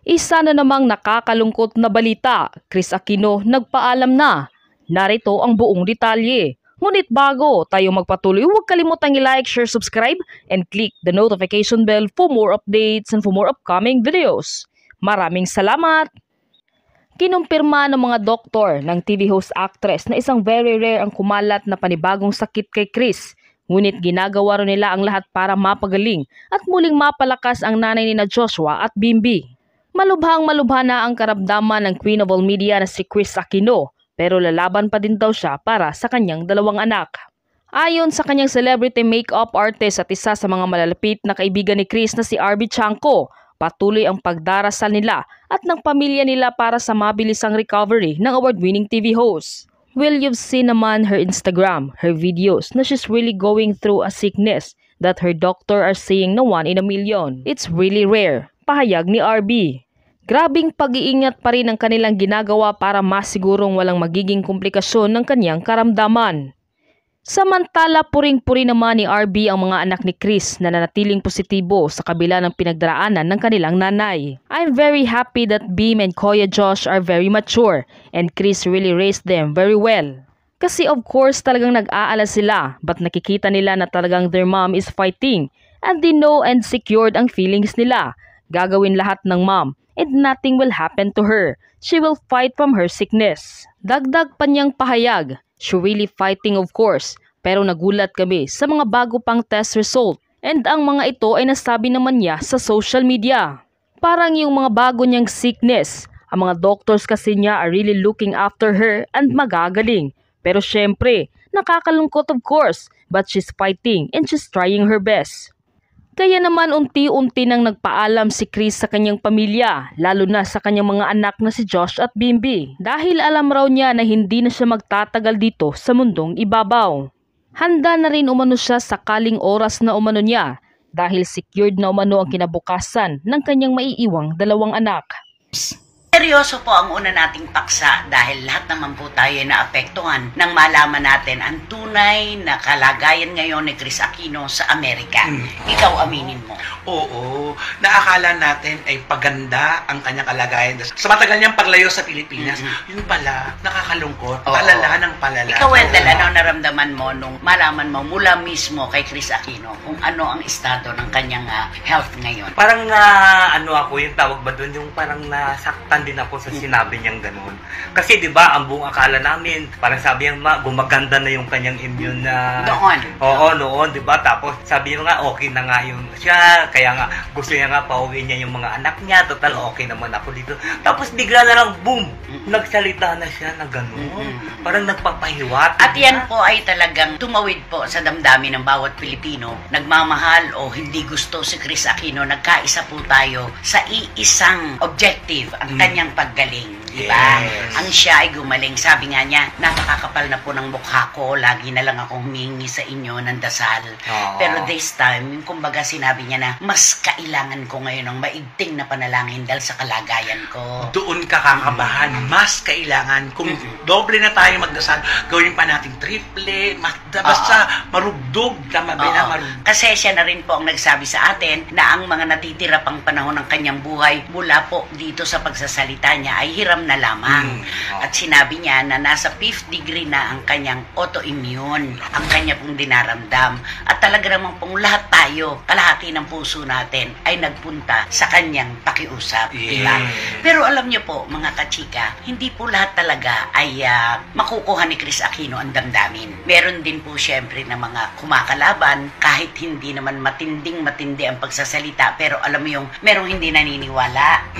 Isa na namang nakakalungkot na balita, Kris Aquino nagpaalam na. Narito ang buong detalye. Ngunit bago tayo magpatuloy, huwag kalimutang i-like, share, subscribe, and click the notification bell for more updates and for more upcoming videos. Maraming salamat! Kinumpirma ng mga doktor ng TV host actress na isang very rare ang kumalat na panibagong sakit kay Kris. Ngunit ginagawa rin nila ang lahat para mapagaling at muling mapalakas ang nanay ni Joshua at Bimbi. Malubhang-malubha na ang karamdaman ng Queen of all Media na si Kris Aquino, pero lalaban pa din daw siya para sa kanyang dalawang anak. Ayon sa kanyang celebrity makeup artist at isa sa mga malalapit na kaibigan ni Kris na si RB Chanko, patuloy ang pagdarasal nila at ng pamilya nila para sa mabilisang recovery ng award-winning TV host. Well, you've seen naman her Instagram, her videos na she's really going through a sickness that her doctor are saying na 1 in a million. It's really rare, pahayag ni RB. Grabing pag-iingat pa rin ang kanilang ginagawa para masigurong walang magiging komplikasyon ng kanyang karamdaman. Samantala, puring-puri naman ni RB ang mga anak ni Kris na nanatiling positibo sa kabila ng pinagdaraanan ng kanilang nanay. I'm very happy that Bim and Kuya Josh are very mature and Kris really raised them very well. Kasi of course talagang nag-aalala sila but nakikita nila na talagang their mom is fighting and they know and secured ang feelings nila. Gagawin lahat ng mom and nothing will happen to her. She will fight from her sickness. Dagdag pa niyang pahayag, she really fighting of course, pero nagulat kami sa mga bago pang test result and ang mga ito ay nasabi naman niya sa social media. Parang yung mga bago niyang sickness, ang mga doctors kasi niya are really looking after her and magagaling. Pero syempre, nakakalungkot of course, but she's fighting and she's trying her best. Kaya naman unti-unti nang nagpaalam si Kris sa kanyang pamilya, lalo na sa kanyang mga anak na si Josh at Bimbi. Dahil alam raw niya na hindi na siya magtatagal dito sa mundong ibabaw. Handa na rin umano siya sakaling oras na umano niya dahil secured na umano ang kinabukasan ng kanyang maiiwang dalawang anak. Seryoso po ang una nating paksa dahil lahat naman po tayo naapektuhan nang malaman natin ang tunay na kalagayan ngayon ni Kris Aquino sa Amerika. Ikaw aminin mo. Oo, naakala natin ay paganda ang kanyang kalagayan. Sa matagal niyang paglayo sa Pilipinas, yun pala, nakakalungkot, palala ng palala. Ikaw, Wendell, ano naramdaman mo nung malaman mo mula mismo kay Kris Aquino kung ano ang estado ng kanyang health ngayon? Parang ano ako, yung tawag ba doon, yung parang nasaktan din ako sa sinabi niyang ganun. Kasi 'di ba, ang buong akala namin, parang sabi niya gumaganda na yung kanyang immune na noon. Oo, noon, 'di ba? Tapos sabi niya nga okay na nga yung siya, kaya nga gusto niya nga pauwiin niya yung mga anak niya, total okay naman ako dito. Tapos bigla na lang boom, nagsalita na siya na ganun. Parang nagpapahiwat. At yan po ay talagang tumawid po sa damdamin ng bawat Pilipino. Nagmamahal o hindi gusto si Kris Aquino, nagkaisa po tayo sa iisang objective, ang kanyang paggaling, di ba? Yes. Ang siya ay gumaling. Sabi nga niya, napakakapal na po ng mukha ko, lagi na lang akong humingi sa inyo ng dasal. Pero this time, yung kumbaga sinabi niya na, mas kailangan ko ngayon ng maigting na panalangin dahil sa kalagayan ko. Doon ka kakabahan, mas kailangan. Kung doble na tayo magdasal, gawin pa natin triple, basta marugdog, tama ba na marugdog. Kasi siya na rin po ang nagsabi sa atin na ang mga natitira pang panahon ng kanyang buhay mula po dito sa pagsasalita niya ay hiram na lamang. At sinabi niya na nasa 5th degree na ang kanyang autoimmune, ang kanya pong dinaramdam. At talaga namang pong lahat tayo, kalahati ng puso natin ay nagpunta sa kanyang pakiusap. Diba? Pero alam niyo po mga kachika, hindi po lahat talaga ay makukuha ni Kris Aquino ang damdamin. Meron din po syempre na mga kumakalaban kahit hindi naman matindi ang pagsasalita, pero alam mo yung merong hindi naniniwala,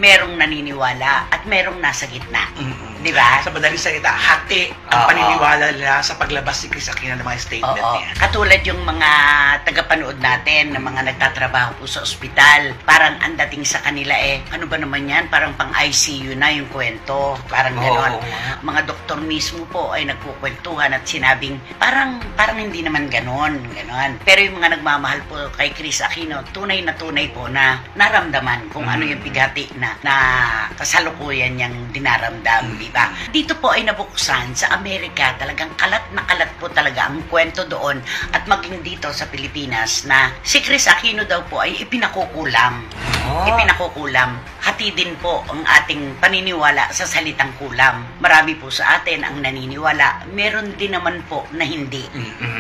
merong naniniwala at merong nasa gitna. Di ba? Sa madaling salita, hati ang paniniwala nila sa paglabas ni Kris Aquino ng mga statement niya. Katulad yung mga tagapanood natin na mga nagtatrabaho po sa ospital, parang ang dating sa kanila ano ba naman yan? Parang pang ICU na yung kwento. Parang gano'n. Mga doktor mismo po ay nagkukwentuhan at sinabing parang hindi naman gano'n. Pero yung mga nagmamahal po kay Kris Aquino, tunay po na naramdaman kung ano yung bigati na kasalukuyan niyang dinaramdam, di ba? Dito po ay nabuksan sa Amerika, talagang kalat na kalat po talaga ang kwento doon at maging dito sa Pilipinas na si Kris Aquino daw po ay ipinakukulam. hati din po ang ating paniniwala sa salitang kulam. Marami po sa atin ang naniniwala, meron din naman po na hindi.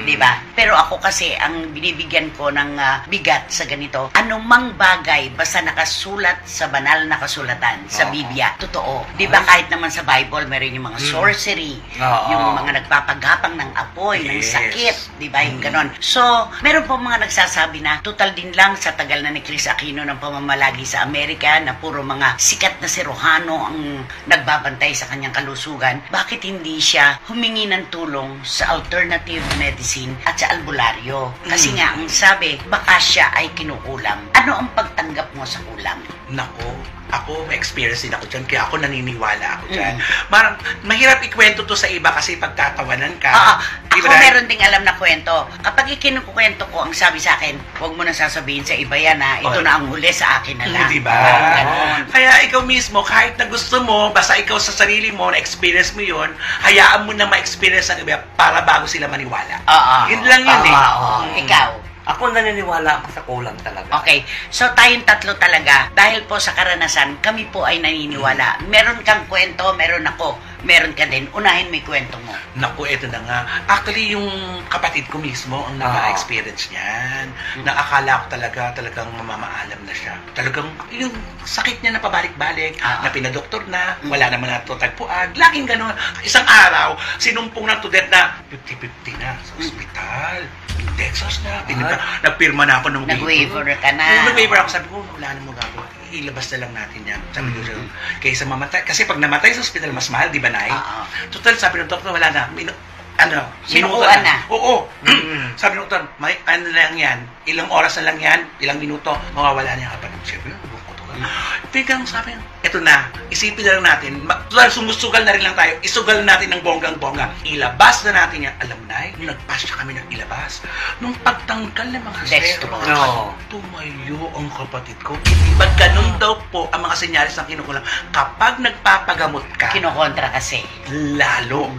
Di ba? Pero ako kasi, ang binibigyan ko ng bigat sa ganito, anumang bagay basta nakasulat sa banal na kasulatan, sa Biblia, totoo. Di ba kahit naman sa Bible, meron yung mga sorcery, yung mga nagpapagapang ng apoy, ng sakit, di ba? Yung ganon. So, meron po mga nagsasabi na, total din lang sa tagal na ni Chris Aquino ng pamamalagi sa Amerika, na puro mga sikat na Serrano ang nagbabantay sa kanyang kalusugan, bakit hindi siya humingi ng tulong sa alternative medicine at sa albularyo? Kasi nga, ang sabi, baka siya ay kinukulam. Ano ang pagtanggap mo sa kulam? Nako, ako, may experience din ako dyan, kaya ako naniniwala ako dyan. Mahirap ikwento to sa iba kasi pagtatawanan ka. Ako meron ding alam na kwento. Kapag ikinukwento ko, ang sabi sa akin, huwag mo na sasabihin sa iba yan ha, ito na ang huli, sa akin na lang. Diba? Kaya ikaw mismo, kahit na gusto mo, basta ikaw sa sarili mo, na-experience mo yun, hayaan mo na ma-experience ang iba para bago sila maniwala. Yun lang yun Ikaw? Ako naniniwala ako sa kulam talaga. Okay. So, tayong tatlo talaga, dahil po sa karanasan, kami po ay naniniwala. Meron kang kwento, meron ako. Meron ka din. Unahin mo yung kwento mo. Naku, eto na nga. Actually, yung kapatid ko mismo ang naka-experience niyan. Nakakala ko talagang mamamaalam na siya. Talagang yung sakit niya na pabalik-balik, na pinadoktor na, wala naman na tagpuan. Laging gano'n. Isang araw, sinumpong ng to death na 50-50 na sa ospital. Texas na. Nagpirma na ako ng Nag-waiver ka na. Nag-waiver ako. Sabi ko, wala na magagawa. Ilabas na lang natin yan. Sabi ko, kaysa mamatay. Kasi pag namatay sa ospital, mas mahal, di ba, Nay? Total, sabi ng doktor, wala na. Sinukuan na. Oo. Sabi ng doktor, ano lang yan? Ilang oras na lang yan? Ilang minuto? Mawawala niya kapatid. Siyempre, biglang sabi, eto na, isipin na lang natin, sumusugal na rin lang tayo, isugal natin ng bonggang-bongga, ilabas na natin yan. Alam na, nung nagpas siya kami ng ilabas, nung pagtanggal ng mga tumayo ang kapatid ko. Hindi ba ganun daw po ang mga senyalis ng kinukulam? Kapag nagpapagamot ka, kinokontra kasi. Lalo.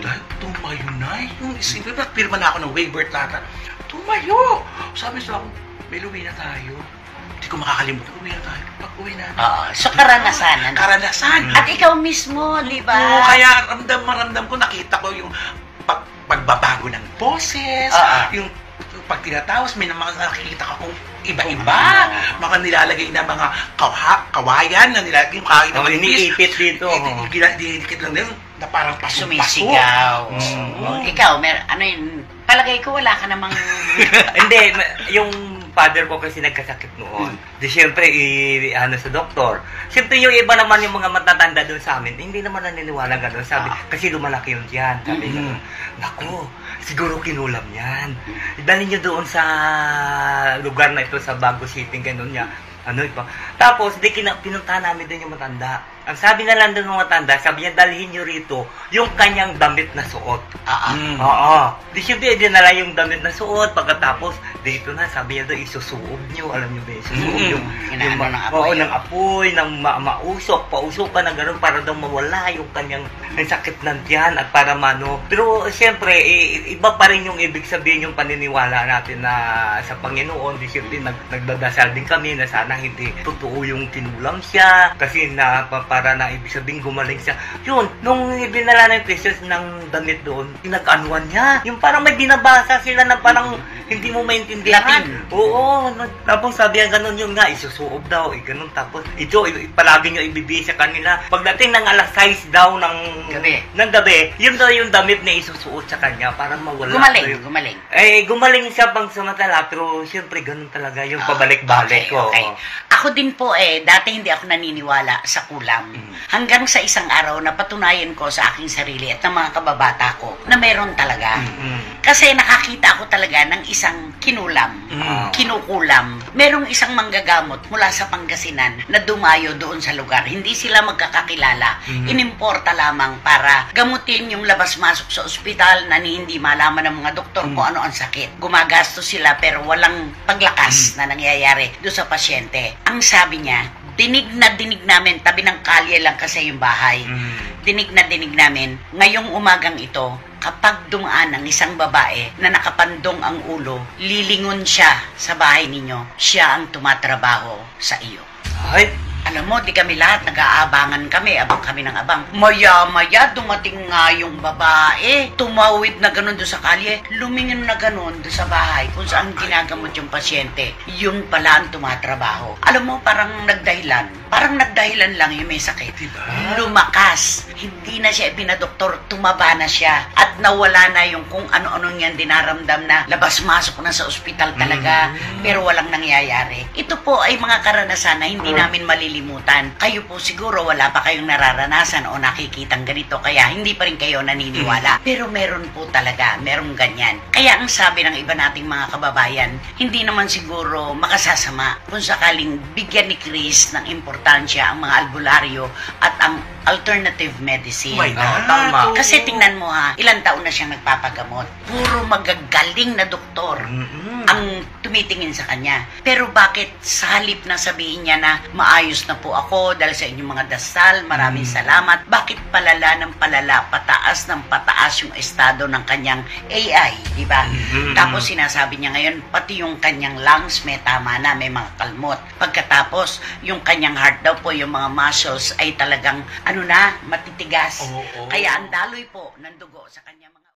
Dahil tumayo na, yung isipin, pirma na ako ng waiver tata. Tumayo! Sabi sa ako, may luwi na tayo. Hindi ko makakalimutan, uwi na tayo. Pag-uwi na. So, karanasan. Karanasan. At ikaw mismo, di ba? Oo, kaya ramdam ko, nakita ko yung pagbabago ng boses, yung pag tinatawas, may mga nakikita ka kung iba-iba. Mga nilalagay na mga kawayan na nilalagay yung kahit na iniipit dito. Dinikit lang din na parang sumisigaw. Ikaw, ano yun? Palagay ko wala ka namang... Hindi, yung father ko kasi nagkasakit noon. Di syempre, sa doktor. Syempre, yung iba naman yung mga matatanda doon sa amin, hindi naman naniniwala gano'n. Sabi, kasi lumalaki yun dyan. Sabi gano'n, naku, siguro kinulam yan. Dalhin nyo doon sa lugar na ito, sa Bago City, gano'n niya. Tapos, pinuntahan namin din yung matanda. Ang sabi na lang doon ng matanda, sabi niya, dalhin nyo rito yung kanyang damit na suot. Di syempre, dinala yung damit na suot. Pagkatapos, dito na, sabi niya doon, isusuob nyo. Alam nyo ba, isusuob yung ng apoy, ng mausok, pausok ka na gano'n para daw mawala yung kanyang sakit ng tiyan at para Pero, syempre, iba pa rin yung ibig sabihin yung paniniwala natin na sa Panginoon. Di syempre, nagdadasal din kami na sana hindi totoo yung kinulam siya. Kasi para na ibig sabihin gumaling siya. Yun, nung ibinala ng Christians ng damit doon, pinag-anuan niya. Yung parang may binabasa sila na parang hindi mo maintindihan. Latin. Oo. Tapos sabi yan, ganun yung nga, isusuob daw. Ganun. Tapos ito, palagi nyo ibibigay sa kanila. Pagdating ng alas 6 daw ng gabi, yun daw yung damit na isusuot sa kanya para mawala. Gumaling. Gumaling siya pang samantala, pero syempre ganun talaga yung pabalik-balik ko. Okay. Ako din po dati hindi ako naniniwala sa kulam. Hanggang sa isang araw na patunayan ko sa aking sarili at ng mga kababata ko na meron talaga. Kasi nakakita ako talaga ng isang kinulam, kinukulam. Merong isang manggagamot mula sa Pangasinan na dumayo doon sa lugar. Hindi sila magkakakilala. Inimporta lamang para gamutin yung labas-masok sa ospital na hindi malaman ng mga doktor kung ano ang sakit. Gumagastos sila pero walang paglakas na nangyayari doon sa pasyente. Ang sabi niya, dinig namin, tabi ng kalye lang kasi yung bahay. Dinig namin, ngayong umagang ito, kapag dumaan ang isang babae na nakapandong ang ulo, lilingon siya sa bahay ninyo, siya ang tumatrabaho sa iyo. Ay, Alam mo, di kami lahat nag-aabangan kami, abang kami ng abang. Maya-maya, dumating nga yung babae. Tumawid na ganun doon sa kalye. Lumingin na ganun doon sa bahay kung saan ginagamot yung pasyente. Yun pala ang tumatrabaho. Alam mo, parang nagdahilan. Parang nagdahilan lang yung may sakit. Diba? Lumakas. Hindi na siya pinadoktor, tumaba na siya. At nawala na yung kung ano-ano niyan dinaramdam na labas-masok na sa ospital talaga. Pero walang nangyayari. Ito po ay mga karanasan na hindi namin malilimutan. Kayo po siguro wala pa kayong nararanasan o nakikitang ganito, kaya hindi pa rin kayo naniniwala. Pero meron po talaga, merong ganyan. Kaya ang sabi ng iba nating mga kababayan, hindi naman siguro makasasama kung sakaling bigyan ni Chris ng importansya ang mga albularyo at ang alternative medicine. My God. Tama. Kasi tingnan mo ha, ilang taon na siyang nagpapagamot. Puro magagaling na doktor ang tumitingin sa kanya. Pero bakit sa halip na sabihin niya na maayos na po ako dahil sa inyong mga dasal, maraming salamat, bakit palala ng palala, pataas ng pataas yung estado ng kanyang AI, di ba? Tapos sinasabi niya ngayon, pati yung kanyang lungs may tama na, may mga kalmot. Pagkatapos, yung kanyang heart daw po, yung mga muscles ay talagang, matitigas. Oo. Kaya ang daloy po ng dugo sa kanyang mga